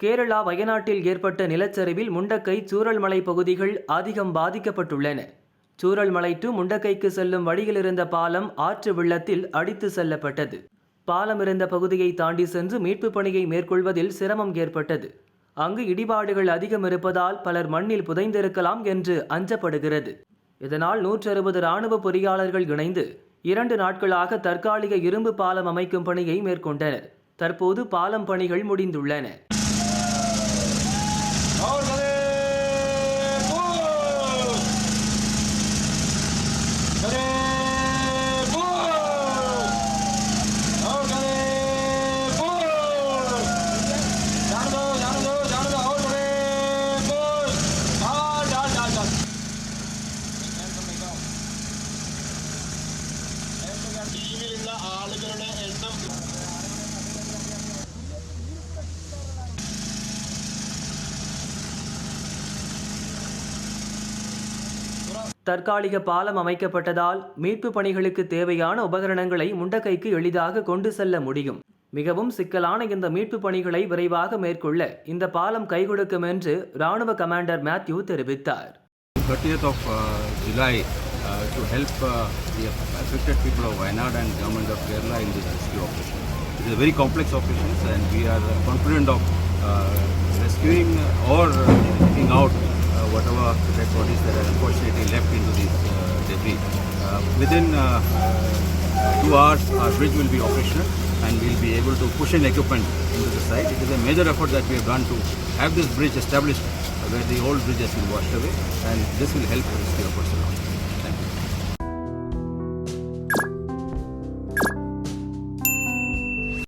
கேரளா வயநாட்டில் ஏற்பட்ட நிலச்சரிவில் முண்டக்கை சூரல்மலை பகுதிகள் அதிகம் பாதிக்கப்பட்டுள்ளன. சூரல்மலை டு முண்டக்கைக்கு செல்லும் வழியில் இருந்த பாலம் ஆற்று வெள்ளத்தில் அடித்து செல்லப்பட்டது. பாலம் இருந்த பகுதியை தாண்டி சென்று மீட்பு பணியை மேற்கொள்வதில் சிரமம் ஏற்பட்டது. அங்கு இடிபாடுகள் அதிகம் இருப்பதால் பலர் மண்ணில் புதைந்திருக்கலாம் என்று அஞ்சப்படுகிறது. இதனால் 160 இராணுவ பொறியாளர்கள் இணைந்து 2 நாட்களாக தற்காலிக இரும்பு பாலம் அமைக்கும் பணியை மேற்கொண்டனர். தற்போது பாலம் பணிகள் முடிந்துள்ளன. ആളുകളുടെ എണ്ണം தற்காலிக பாலம் அமைக்கப்பட்டதால் மீட்பு பணிகளுக்கு தேவையான உபகரணங்களை முண்டக்கைக்கு எளிதாக கொண்டு செல்ல முடியும். மிகவும் சிக்கலான இந்த மீட்பு பணிகளை விரைவாக மேற்கொள்ள இந்த பாலம் கை கொடுக்கும் என்று ராணுவ கமாண்டர் மேத்யூ தெரிவித்தார். 30th of July to help the affected people of Wayanad and government of Kerala in this rescue operation. It is a very complex operation and we are confident of rescuing or taking out whatever dead bodies that are unfortunately left into this debris. Within 2 hours our bridge will be operational and we will be able to push in equipment into the site. It is a major effort that we have done to have this bridge established where the old bridge has been washed away, and this will help rescue efforts.